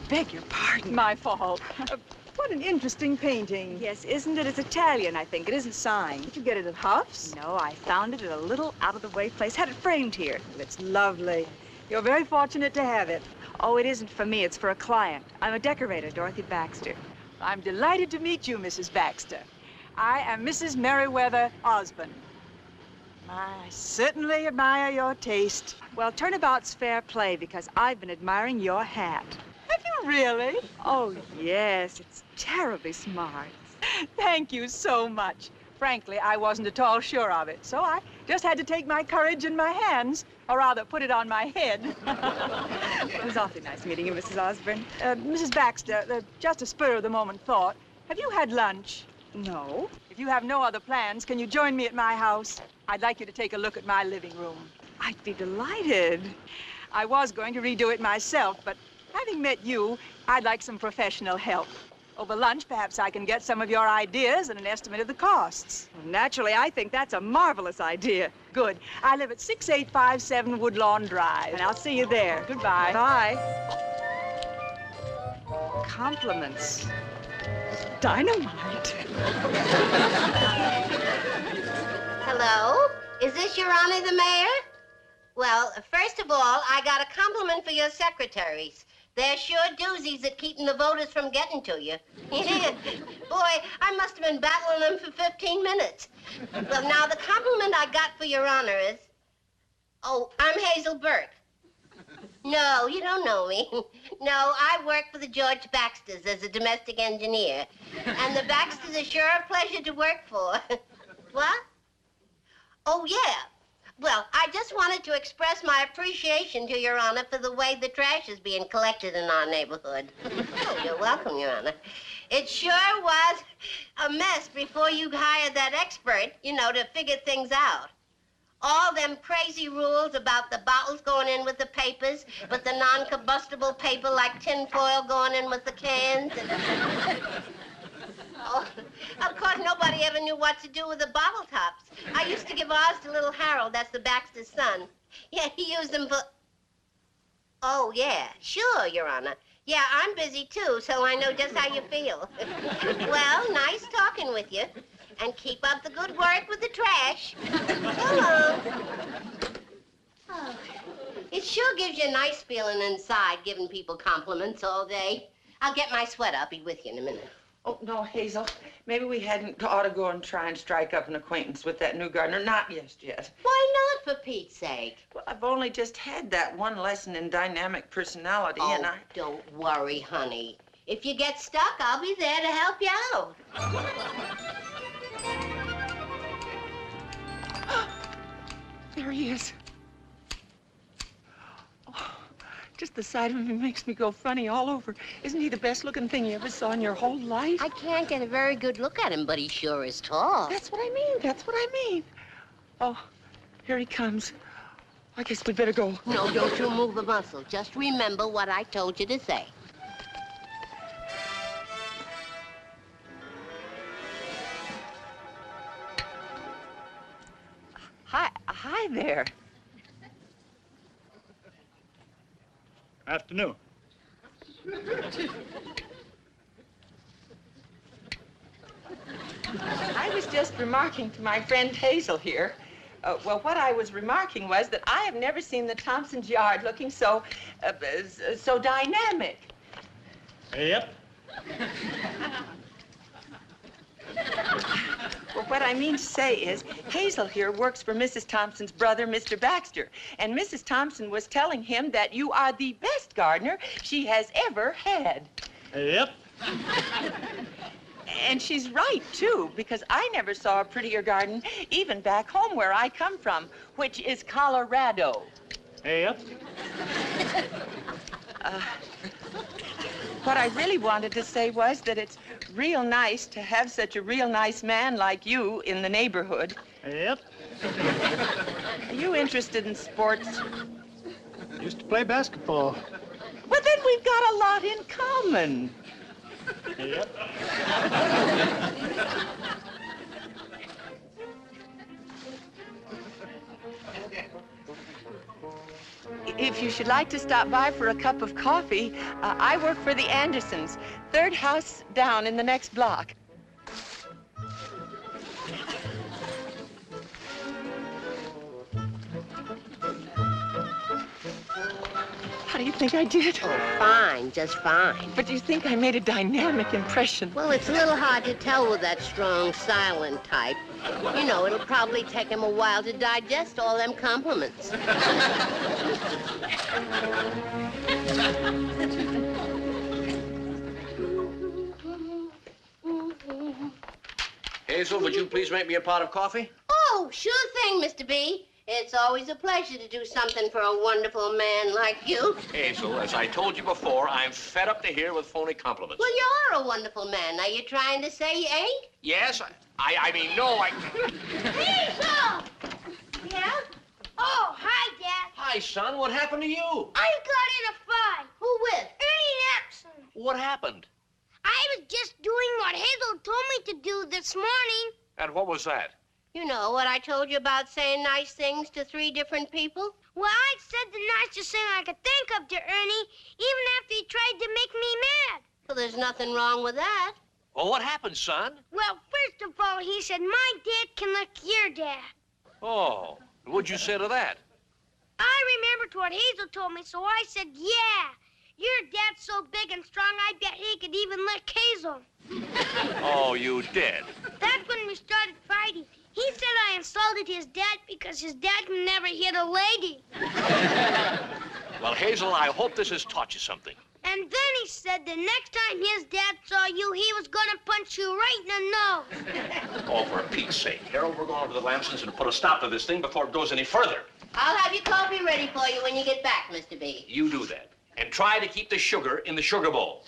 beg your pardon. My fault. What an interesting painting. Yes, isn't it? It's Italian, I think. It isn't signed. Did you get it at Huff's? No, I found it at a little out-of-the-way place. Had it framed here. It's lovely. You're very fortunate to have it. Oh, it isn't for me. It's for a client. I'm a decorator, Dorothy Baxter. I'm delighted to meet you, Mrs. Baxter. I am Mrs. Merriweather Osborne. I certainly admire your taste. Well, turnabout's fair play because I've been admiring your hat. Have you really? Oh, yes. It's terribly smart. Thank you so much. Frankly, I wasn't at all sure of it, so I just had to take my courage in my hands, or rather, put it on my head. It was awfully nice meeting you, Mrs. Osborne. Mrs. Baxter, just a spur-of-the-moment thought. Have you had lunch? No. If you have no other plans, can you join me at my house? I'd like you to take a look at my living room. I'd be delighted. I was going to redo it myself, but having met you, I'd like some professional help. Over lunch, perhaps I can get some of your ideas and an estimate of the costs. Well, naturally, I think that's a marvelous idea. Good. I live at 6857 Woodlawn Drive. And I'll see you there. Goodbye. Bye. Compliments. Dynamite. Hello? Is this Your Honor the Mayor? Well, first of all, I got a compliment for your secretaries. They're sure doozies at keeping the voters from getting to you. Boy, I must have been battling them for 15 minutes. Well, now, the compliment I got for Your Honor is... Oh, I'm Hazel Burke. No, you don't know me. No, I work for the George Baxters as a domestic engineer. And the Baxters are sure a pleasure to work for. What? Oh, yeah. Well, I just wanted to express my appreciation to Your Honor for the way the trash is being collected in our neighborhood. Oh, you're welcome, Your Honor. It sure was a mess before you hired that expert, you know, to figure things out. All them crazy rules about the bottles going in with the papers, but the non-combustible paper like tinfoil going in with the cans. Oh, of course, nobody ever knew what to do with the bottle tops. I used to give ours to little Harold, that's the Baxter's son. Yeah, he used them for... Oh, yeah, sure, Your Honor. Yeah, I'm busy, too, so I know just how you feel. Well, nice talking with you. And keep up the good work with the trash. Hello. Oh, it sure gives you a nice feeling inside, giving people compliments all day. I'll get my sweater. I'll be with you in a minute. Oh, no, Hazel. Maybe we hadn't ought to go and try and strike up an acquaintance with that new gardener. Not just yet. Why not, for Pete's sake? Well, I've only just had that one lesson in dynamic personality, and I... Don't worry, honey. If you get stuck, I'll be there to help you out. There he is. Oh, just the sight of him makes me go funny all over. Isn't he the best-looking thing you ever saw in your whole life? I can't get a very good look at him, but he sure is tall. That's what I mean. That's what I mean. Oh, here he comes. I guess we'd better go. No, don't you move a muscle. Just remember what I told you to say. Hi there. Afternoon. I was just remarking to my friend Hazel here. Well, what I was remarking was that I have never seen the Thompsons' yard looking so dynamic. Yep. Well, what I mean to say is, Hazel here works for Mrs. Thompson's brother, Mr. Baxter. And Mrs. Thompson was telling him that you are the best gardener she has ever had. Yep. And she's right, too, because I never saw a prettier garden, even back home where I come from, which is Colorado. Yep. What I really wanted to say was that it's real nice to have such a real nice man like you in the neighborhood. Yep. Are you interested in sports? Used to play basketball. Well, then we've got a lot in common. Yep. if you should like to stop by for a cup of coffee, I work for the Andersons, third house down in the next block. How do you think I did? Oh, fine, just fine. But do you think I made a dynamic impression? Well, it's a little hard to tell with that strong, silent type. You know, it'll probably take him a while to digest all them compliments. Hazel, would you please make me a pot of coffee? Oh, sure thing, Mr. B. It's always a pleasure to do something for a wonderful man like you. Hazel, as I told you before, I'm fed up to here with phony compliments. Well, you are a wonderful man. Are you trying to say you ain't? Yes, I mean, no, I... Hazel! Yeah? Oh, hi, Dad. Hi, son, what happened to you? I got in a fight. Who with? Ernie Jackson. What happened? I was just doing what Hazel told me to do this morning. And what was that? You know what I told you about saying nice things to 3 different people? Well, I said the nicest thing I could think of to Ernie, even after he tried to make me mad. Well, there's nothing wrong with that. Well, what happened, son? Well, first of all, he said, my dad can lick your dad. Oh, what'd you say to that? I remembered what Hazel told me, so I said, yeah. Your dad's so big and strong, I bet he could even lick Hazel. Oh, you did? That's when we started fighting. He said I insulted his dad because his dad can never hit a lady. Well, Hazel, I hope this has taught you something. And then he said the next time his dad saw you, he was gonna punch you right in the nose. Oh, for Pete's sake. Harold, we're going over to the Lampsons and put a stop to this thing before it goes any further. I'll have your coffee ready for you when you get back, Mr. B. You do that. And try to keep the sugar in the sugar bowl.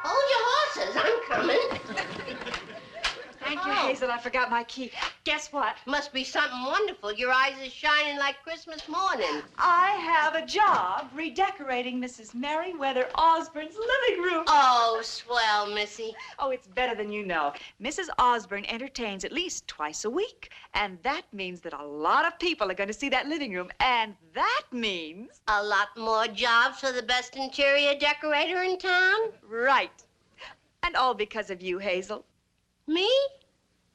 Hold your horses, I'm coming. Thank you, Hazel. I forgot my key. Guess what? Must be something wonderful. Your eyes are shining like Christmas morning. I have a job redecorating Mrs. Merriweather Osborne's living room. Oh, swell, Missy. Oh, it's better than you know. Mrs. Osborne entertains at least twice a week, and that means that a lot of people are going to see that living room, and that means... A lot more jobs for the best interior decorator in town? Right. And all because of you, Hazel. Me?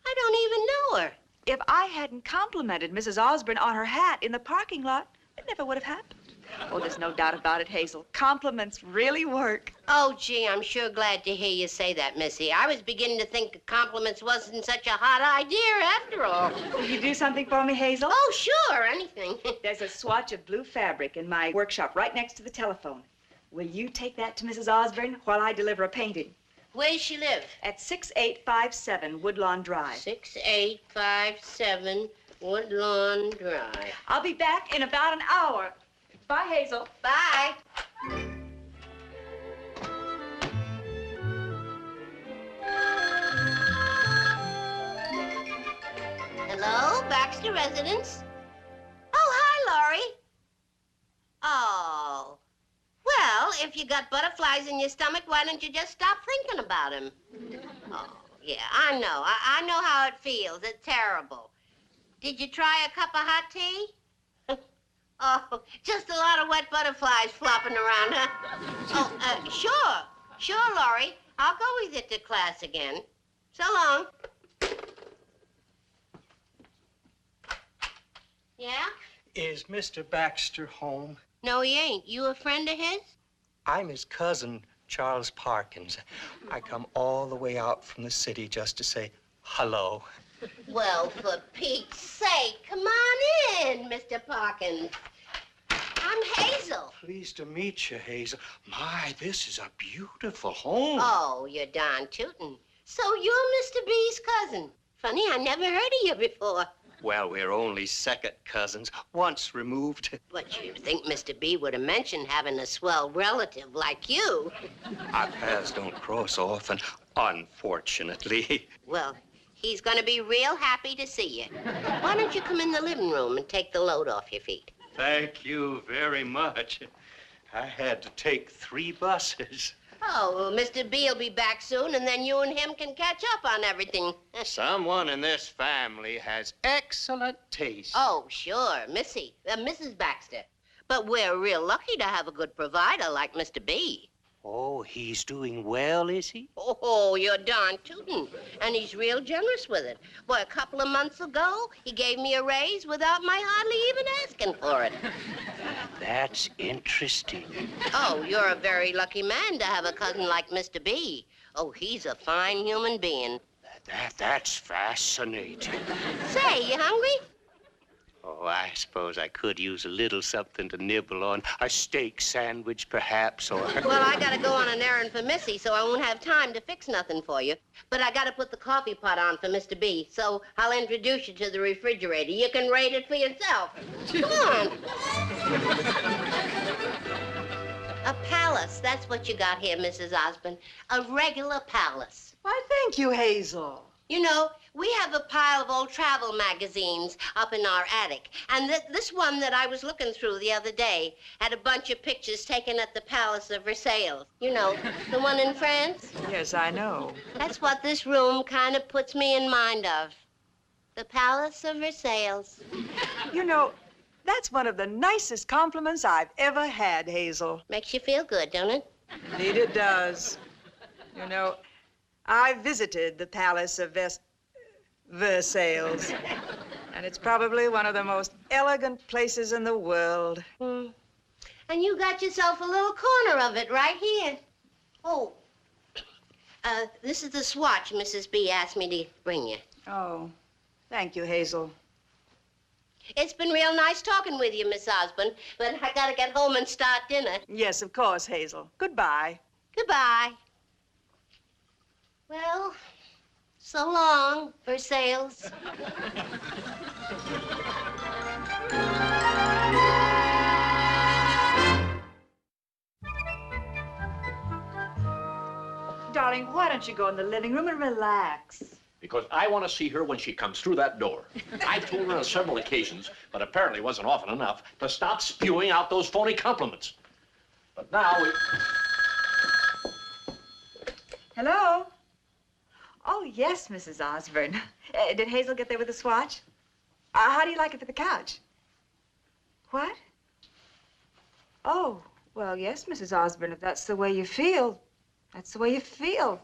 I don't even know her. If I hadn't complimented Mrs. Osborne on her hat in the parking lot, it never would have happened. Oh, there's no doubt about it, Hazel. Compliments really work. Oh, gee, I'm sure glad to hear you say that, Missy. I was beginning to think compliments wasn't such a hot idea after all. Will you do something for me, Hazel? Oh, sure, anything. There's a swatch of blue fabric in my workshop right next to the telephone. Will you take that to Mrs. Osborne while I deliver a painting? Where does she live? At 6857 Woodlawn Drive. 6857 Woodlawn Drive. I'll be back in about an hour. Bye, Hazel. Bye. Hello, Baxter Residence? Oh, hi, Laurie. Oh. Well, if you got butterflies in your stomach, why don't you just stop thinking about them? Oh, yeah, I know. I know how it feels. It's terrible. Did you try a cup of hot tea? Oh, just a lot of wet butterflies flopping around, huh? Oh, sure. Sure, Laurie. I'll go with you to class again. So long. Yeah? Is Mr. Baxter home? No, he ain't. You a friend of his? I'm his cousin, Charles Parkins. I come all the way out from the city just to say hello. Well, for Pete's sake, come on in, Mr. Parkins. I'm Hazel. Pleased to meet you, Hazel. My, this is a beautiful home. Oh, you're darn tootin'. So you're Mr. B's cousin. Funny, I never heard of you before. Well, we're only second cousins, once removed. But you'd think Mr. B would have mentioned having a swell relative like you. Our paths don't cross often, unfortunately. Well, he's gonna be real happy to see you. Why don't you come in the living room and take the load off your feet? Thank you very much. I had to take 3 buses. Oh, well, Mr. B will be back soon, and then you and him can catch up on everything. Someone in this family has excellent taste. Oh, sure, Mrs. Baxter. But we're real lucky to have a good provider like Mr. B. Oh, he's doing well, is he? Oh, you're darn tootin'. And he's real generous with it. Boy, a couple of months ago, he gave me a raise without my hardly even asking for it. That's interesting. Oh, you're a very lucky man to have a cousin like Mr. B. Oh, he's a fine human being. That's fascinating. Say, you hungry? Oh, I suppose I could use a little something to nibble on. A steak sandwich, perhaps, or... Well, I gotta go on an errand for Missy, so I won't have time to fix nothing for you. But I gotta put the coffee pot on for Mr. B, so I'll introduce you to the refrigerator. You can rate it for yourself. Come on. A palace, that's what you got here, Mrs. Osborne. A regular palace. Why, thank you, Hazel. You know, we have a pile of old travel magazines up in our attic. And this one that I was looking through the other day had a bunch of pictures taken at the Palace of Versailles. You know, the one in France? Yes, I know. That's what this room kind of puts me in mind of. The Palace of Versailles. You know, that's one of the nicest compliments I've ever had, Hazel. Makes you feel good, don't it? Indeed it does. You know, I visited the Palace of Versailles, and it's probably one of the most elegant places in the world. And you got yourself a little corner of it right here. Oh, this is the swatch Mrs. B asked me to bring you. Oh, thank you, Hazel. It's been real nice talking with you, Miss Osborne, but I gotta get home and start dinner. Yes, of course, Hazel. Goodbye. Goodbye. Well, so long, Versailles. Darling, why don't you go in the living room and relax? Because I want to see her when she comes through that door. I've told her on several occasions, but apparently wasn't often enough, to stop spewing out those phony compliments. But now we... Hello? Oh, yes, Mrs. Osborne. Did Hazel get there with the swatch? How do you like it for the couch? What? Oh, well, yes, Mrs. Osborne, if that's the way you feel, that's the way you feel.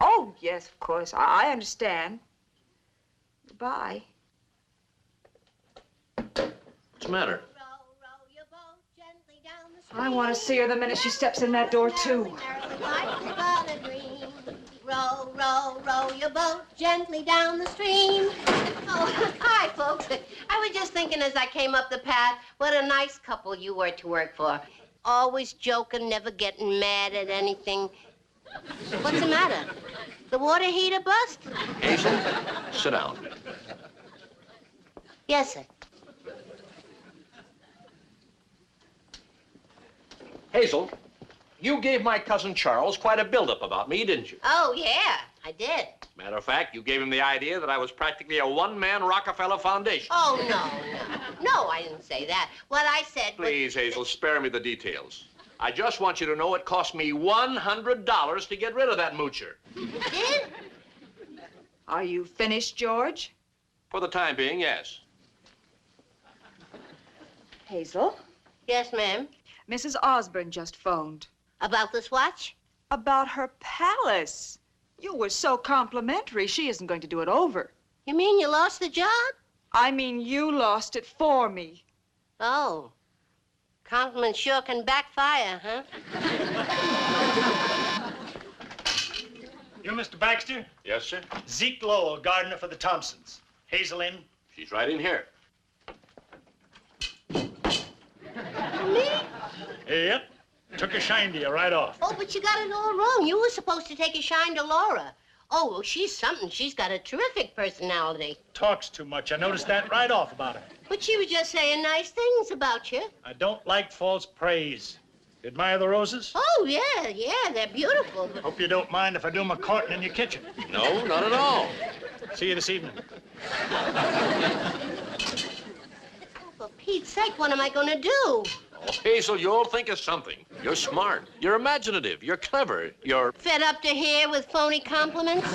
Oh, yes, of course. I understand. Goodbye. What's the matter? I want to see her the minute she steps in that door, too. Row, row, row your boat gently down the stream. Oh, hi, folks. I was just thinking as I came up the path, what a nice couple you were to work for. Always joking, never getting mad at anything. What's the matter? The water heater bust? Hazel, sit down. Yes, sir. Hazel, you gave my cousin Charles quite a build-up about me, didn't you? Oh, yeah, I did. Matter of fact, you gave him the idea that I was practically a one-man Rockefeller Foundation. Oh, no. No, I didn't say that. What I said was... Please, Hazel, spare me the details. I just want you to know it cost me $100 to get rid of that moocher. Did? Are you finished, George? For the time being, yes. Hazel? Yes, ma'am. Mrs. Osborne just phoned. About this watch? About her palace. You were so complimentary, she isn't going to do it over. You mean you lost the job? I mean, you lost it for me. Oh. Compliments sure can backfire, huh? You Mr. Baxter? Yes, sir? Zeke Lowell, gardener for the Thompsons. Hazel in? She's right in here. Me? Yep. Took a shine to you right off. Oh, but you got it all wrong. You were supposed to take a shine to Laura. Oh, well, she's something. She's got a terrific personality. Talks too much. I noticed that right off about her. But she was just saying nice things about you. I don't like false praise. You admire the roses? Oh, yeah, they're beautiful. Hope you don't mind if I do my courting in your kitchen. No, not at all. See you this evening. Oh, for Pete's sake, what am I going to do? Oh, Hazel, you'll think of something. You're smart. You're imaginative. You're clever. You're... Fed up to here with phony compliments?